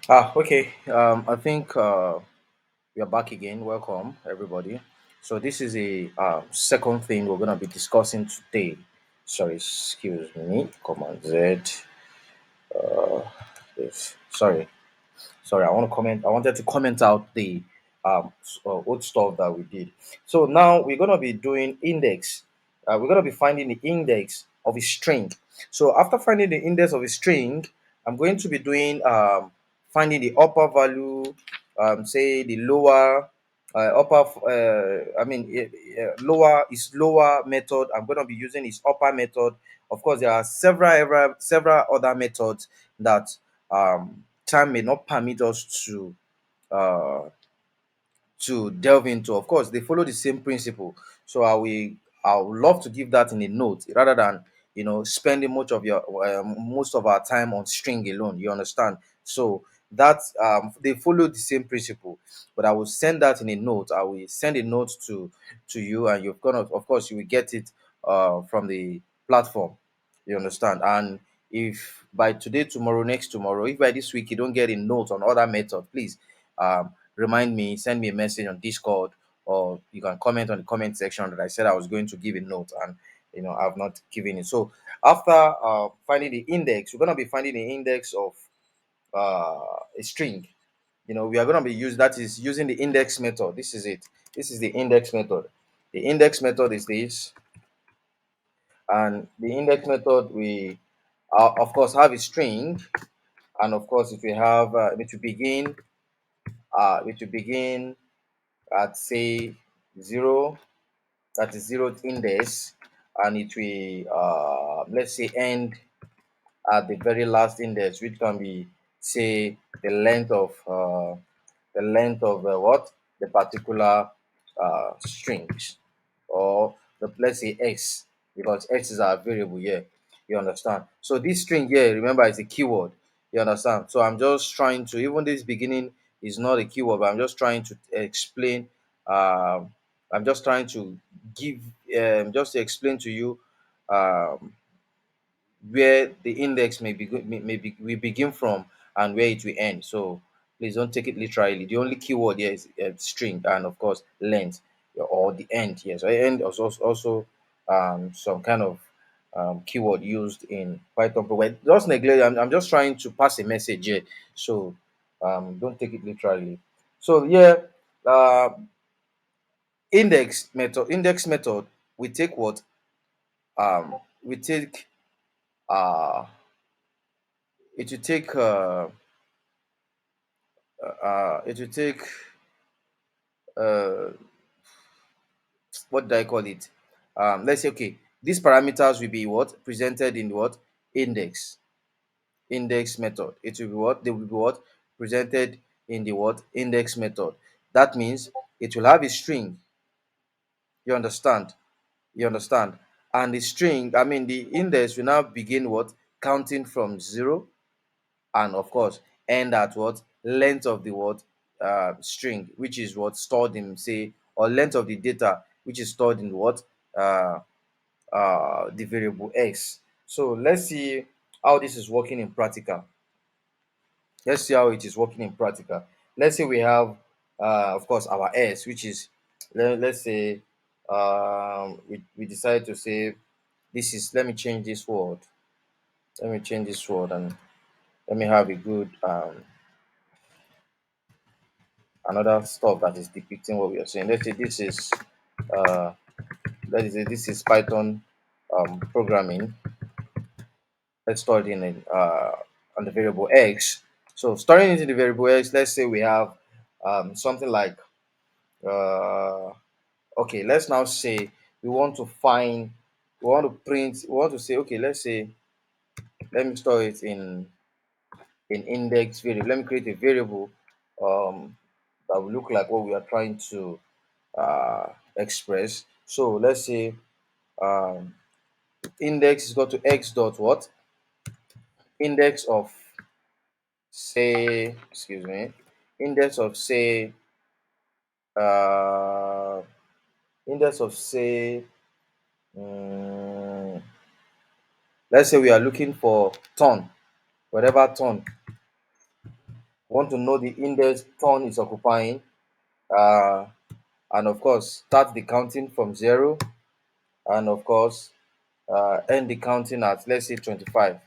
Okay. I think we are back again. Welcome, everybody. So this is a second thing we're gonna be discussing today. Sorry, excuse me. Command Z. Yes. Sorry. I wanted to comment out the old stuff that we did. So now we're gonna be doing index. We're gonna be finding the index of a string. So after finding the index of a string, I'm going to be doing finding the upper value, say the lower, lower is lower method. I'm gonna be using is upper method. Of course, there are several other methods that time may not permit us uh, delve into. Of course, they follow the same principle. So I would love to give that in a note rather than spending most of our time on string alone. You understand? So that they follow the same principle, but I will send that in a note. I will send a note to you, and you're gonna, of course, you will get it from the platform. You understand? And if by today, tomorrow, next tomorrow, if by this week you don't get a note on other methods, please remind me, send me a message on Discord, or you can comment on the comment section that I said I was going to give a note, and I've not given it. So after finding the index, we're gonna be finding the index of a string. We are gonna be using the index method. This is it. This is the index method. The index method is this, and the index method we of course have a string, and of course it will begin at say zero, that is zeroth index, and it will let's say end at the very last index, which can be say the length of what the particular strings, or let's say x, because x is our variable here. You understand? So this string here, remember, is a keyword. You understand? So I'm just trying to, even this beginning is not a keyword, but I'm just trying to explain. Um, I'm just trying to give, just to explain to you um, where the index may be we begin from, and where it will end. So please don't take it literally. The only keyword here is string, and of course length, or the end. Yes, end is also some kind of keyword used in Python. But just neglect. I'm just trying to pass a message here. So don't take it literally. So yeah, uh, index method. We take what we take it will take it will take uh, what do I call it? Let's say, okay, these parameters will be what presented in what index method. It will be what they will be what presented in the what index method. That means it will have a string. You understand? You understand? And the string, I mean, the index will now begin what counting from zero, and of course end at what length of the what string, which is what stored in, say, or length of the data, which is stored in what uh, the variable x. So let's see how this is working in practical. Let's see how it is working in practical. Let's say we have of course our s, which is, let's say we decide to say this is, let me change this word, and let me have a good another stuff that is depicting what we are saying. Let's say uh, this is Python programming. Let's store it in on the variable x. So storing it in the variable x, let's say we have something like uh, okay. Let's now say we want to find, we want to print, we want to say, okay. Let's say, let me store it in index variable. Let me create a variable that will look like what we are trying to express. So let's say um, index is equal to x dot what? Index of, say, excuse me, index of say, uh, index of say, um, let's say we are looking for ton, whatever ton Want to know the index turn is occupying, uh, and of course start the counting from zero, and of course end the counting at, let's say, 25.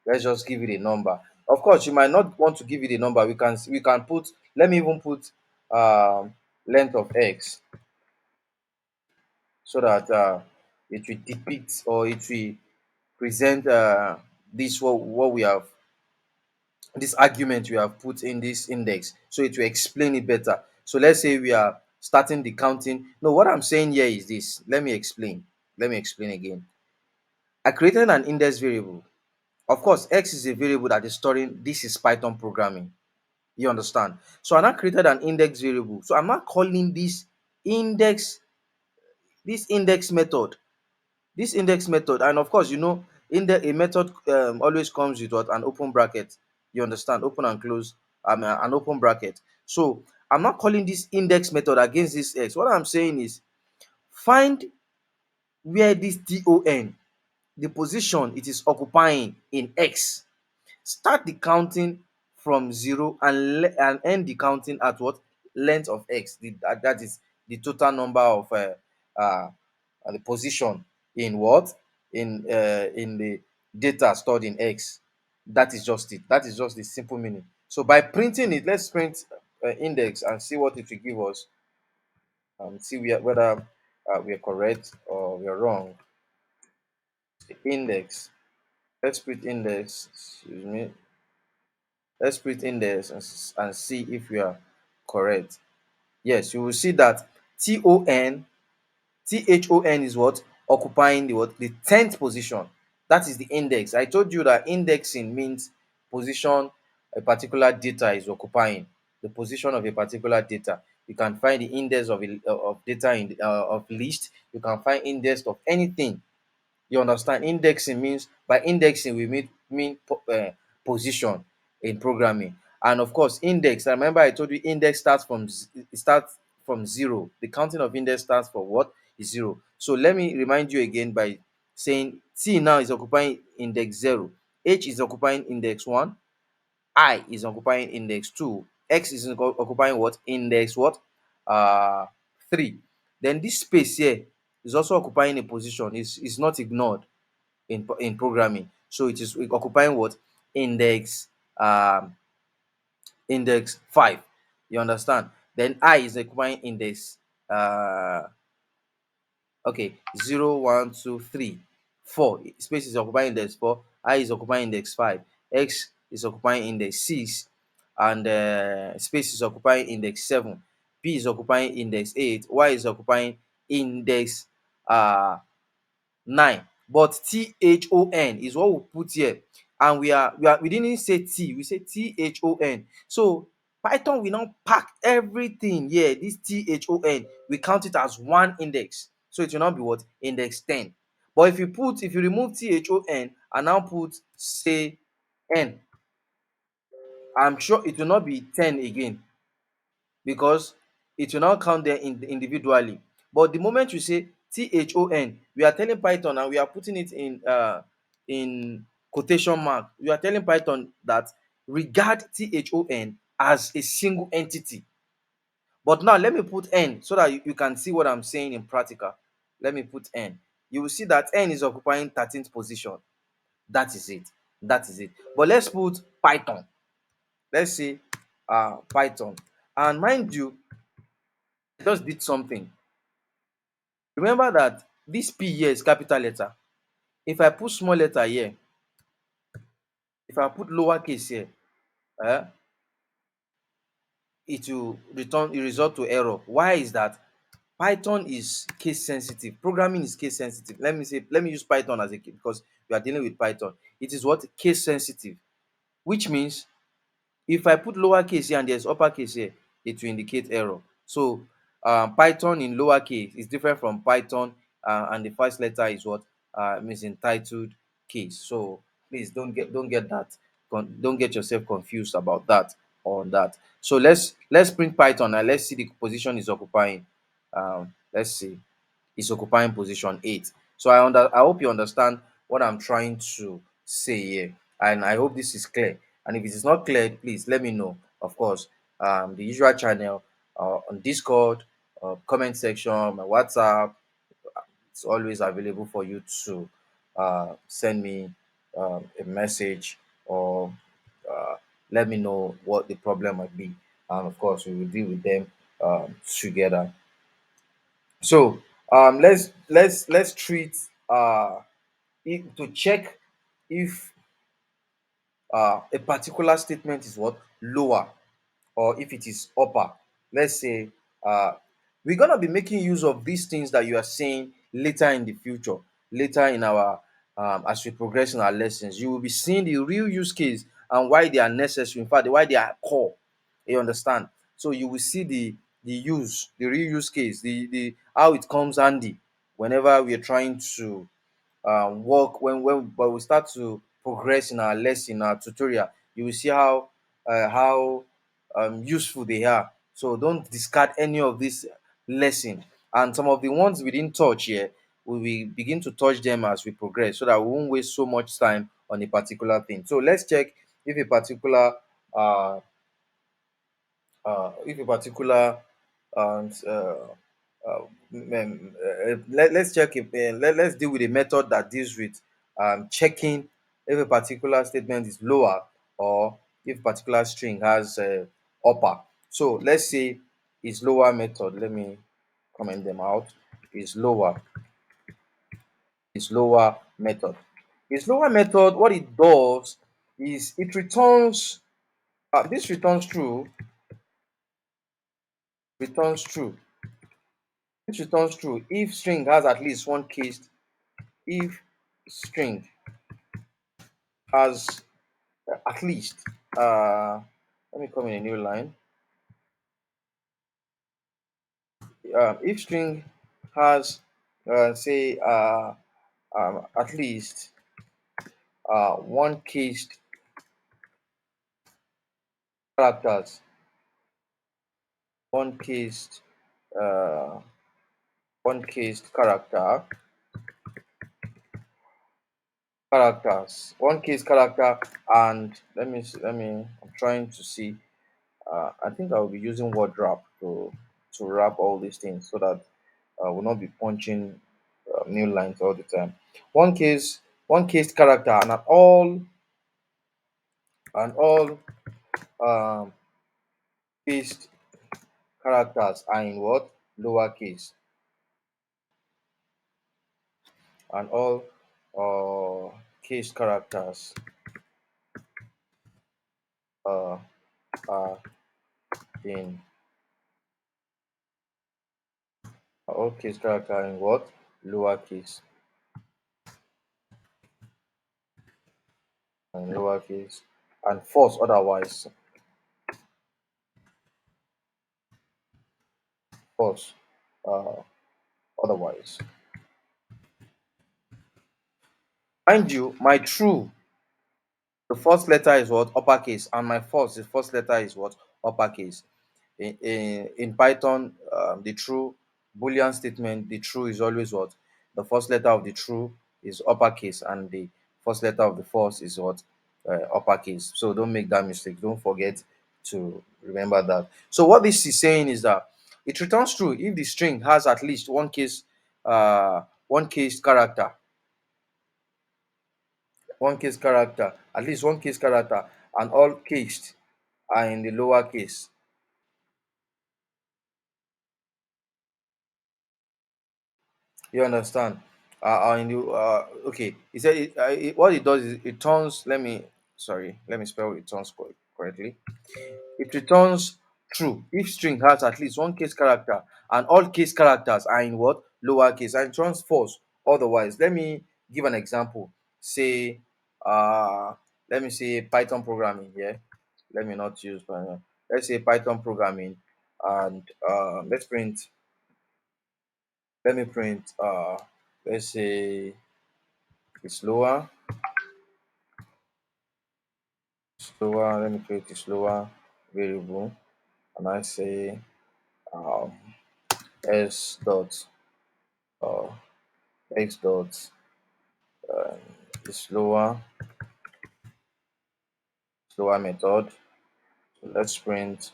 Let's just give it a number. Of course you might not want to give it a number. We can put, let me even put length of x, so that it will depict, or it will present this, what we have, this argument we have put in this index, so it will explain it better. So let's say we are starting the counting. No, what I'm saying here is this. Let me explain again. I created an index variable. Of course, x is a variable that is storing. This is Python programming. You understand? So I now created an index variable. So I'm not calling index this index method this index method. And of course, a method always comes with what? An open bracket. You understand? Open and close, an open bracket. So I'm not calling this index method against this x. What I'm saying is, find where this ton, the position it is occupying in x. Start the counting from zero, and end the counting at what? Length of x. That is the total number of uh, the position in what? In the data stored in x. That is just it. That is just the simple meaning. So by printing it, let's print index and see what it will give us. See whether we are correct or we are wrong. Index. Let's print index. Excuse me. Let's print index and see if we are correct. Yes, you will see that thon is what? Occupying the 10th position. That is the index. I told you that indexing means position a particular data is occupying, the position of a particular data. You can find the index of data of list. You can find index of anything. You understand? Indexing means, by indexing we mean position in programming. And of course, index. I remember I told you index starts from zero. The counting of index starts from what? Is zero. So let me remind you again by saying T now is occupying index zero, H is occupying index one, I is occupying index two, X is occupying what? Index what? Uh, three. Then this space here is also occupying a position. Is not ignored in programming. So it is occupying what? Index um index 5. You understand? Then I is occupying index okay, 0, 1, 2, 3, 4. Space is occupying index 4, I is occupying index 5, X is occupying index 6, and space is occupying index 7, P is occupying index 8, Y is occupying index 9. But thon is what we put here, and we didn't say t, we say thon. So Python will now pack everything here. This thon, we count it as one index, so it will not be what? Index 10. But if you remove thon and now put, say, n, I'm sure it will not be 10 again, because it will now count them individually. But the moment you say thon, we are telling Python, and we are putting it in quotation mark. We are telling Python that regard thon as a single entity. But now let me put n, so that you can see what I'm saying in practical. Let me put n. You will see that n is occupying 13th position. That is it. That is it. But let's put Python. Let's say Python. And mind you, I just did something. Remember that this P here is capital letter. If I put small letter here, if I put lowercase here, eh, it result to error. Why is that? Python is case sensitive. Programming is case sensitive. Let me use Python as a case, because we are dealing with Python. It is what? Case sensitive, which means if I put lowercase here and there's uppercase here, it will indicate error. So Python in lowercase is different from Python, and the first letter is what? Means entitled case. So please don't get that. Don't get yourself confused about that or on that. So let's print Python and let's see the position is occupying. Let's see, is occupying position 8. So I hope you understand what I'm trying to say here, and I hope this is clear. And if it is not clear, please let me know. Of course, the usual channel on Discord, comment section, my WhatsApp, it's always available for you to send me a message or uh, let me know what the problem might be. And of course, we will deal with them together. So let's treat to check if a particular statement is what lower or if it is upper. Let's say uh, we're gonna be making use of these things that you are saying later in the future, later in our as we progress in our lessons. You will be seeing the real use case and why they are necessary. In fact, why they are core. You understand? So you will see the real use case, the how it comes handy whenever we are trying to work when we start to progress in our lesson, our tutorial. You will see how useful they are. So don't discard any of this lesson. And some of the ones we didn't touch here, we will begin to touch them as we progress, so that we won't waste so much time on a particular thing. So let's check if a particular uh, if a particular let's check if let's deal with a method that deals with checking if a particular statement is lower or if a particular string has upper. So let's say is lower method. Let me comment them out. Is lower method. Is lower method, what it does is it returns this returns true. This returns true if string has at least one case. If string has at least, let me come in a new line. If string has, say, at least one cased characters, one cased, uh, one cased one case character, and I'm trying to see. I think I will be using word wrap to wrap all these things so that will not be punching new lines all the time. One case character, and all um, cased characters are in what lowercase, and all case characters uh, are in all case character are in what lowercase and lowercase, and false false uh, otherwise. Mind you, my true, the first letter is what uppercase, and my false, the first letter is what uppercase. In Python, the true Boolean statement, the true is always what the first letter of the true is uppercase, and the first letter of the false is what uppercase. So don't make that mistake. Don't forget to remember that. So what this is saying is that it returns true if the string has at least one case character, at least one case character, and all cased are in the lower case. You understand? Okay. He said what it does is it turns. Let me spell returns correctly. It returns true if string has at least one case character and all case characters are in what lower case, and it turns false otherwise. Let me give an example. Say, uh, let me say Python programming here. Let me not use Python. Let's say Python programming, and let me print let's say it's slower. Let me create a slower variable, and I say um, s dot uh, x dot uh, is slower slower method. So let's print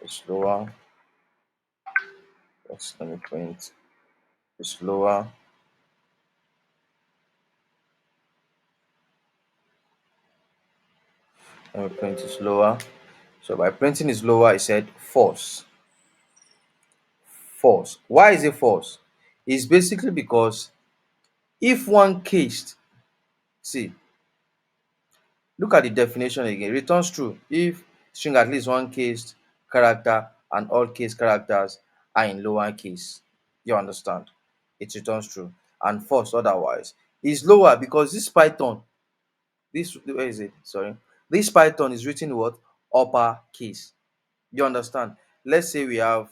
slower. Let me print slower. Let me print slower. So by printing is lower, I said false. False. Why is it false? It's basically because if one case, see, look at the definition again. Returns true if string at least one case character and all case characters are in lower case. You understand? It returns true. And false otherwise. Is lower because this Python, this where is it? Sorry. This Python is written in what? Upper case. You understand? Let's say we have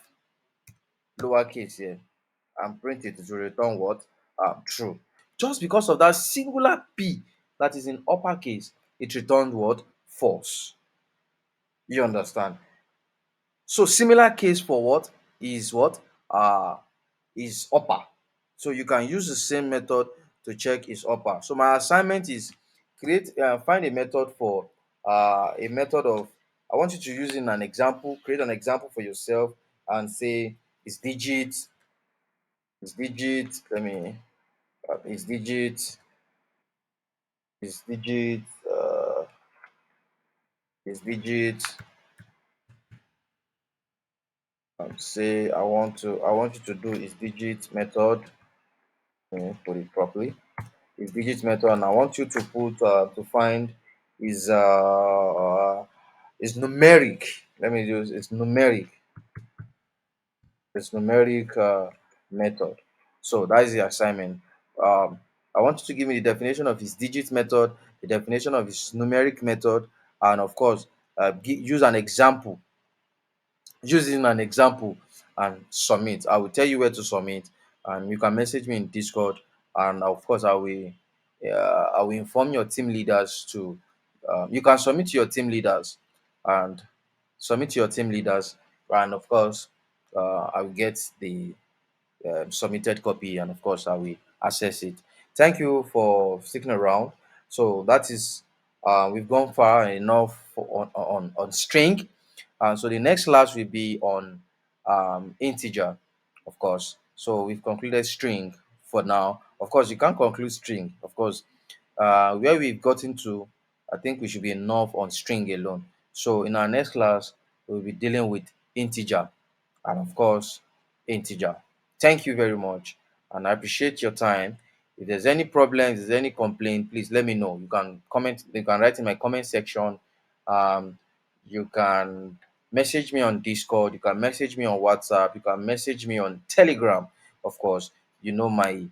lower case here and print it to return what? True. Just because of that singular P that is in uppercase, it returned what? False. You understand? So similar case for what is what? Uh is upper. So you can use the same method to check is upper. So my assignment is find a method for a method of I want you to use in an example, create an example for yourself and say is let me is is digit is digit say I want you to do is digit method. Let me put it properly. Is digit method and I want you to put to find is is numeric. Let me use it's numeric method. So that is the assignment. um I want you to give me the definition of his digit method, the definition of his numeric method, and of course use an example, using an example, and submit. I will tell you where to submit, and you can message me in Discord. And of course, I will inform your team leaders to. You can submit to your team leaders, and submit to your team leaders, and of course, I will get the submitted copy, and of course I will access it. Thank you for sticking around. So that is we've gone far enough on string. So the next class will be on integer, of course. So we've concluded string for now. Of course, you can't conclude string. Of course, where we've gotten to, I think we should be enough on string alone. So in our next class, we'll be dealing with integer, and of course, integer. Thank you very much, and I appreciate your time. If there's any problems, there's any complaint, please let me know. You can comment, you can write in my comment section. Um, you can message me on Discord, you can message me on WhatsApp, you can message me on Telegram. Of course, you know my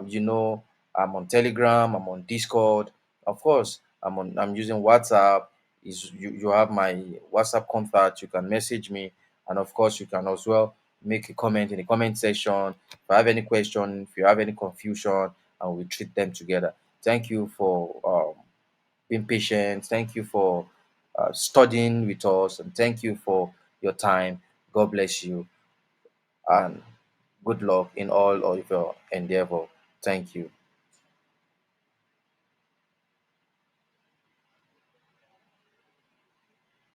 you know I'm on Telegram, I'm on Discord. Of course, I'm using WhatsApp. Is you have my WhatsApp contact, you can message me, and of course you can as well make a comment in the comment section. If I have any question, if you have any confusion, and we treat them together. Thank you for being patient. Thank you for studying with us, and thank you for your time. God bless you, and good luck in all of your endeavor. Thank you.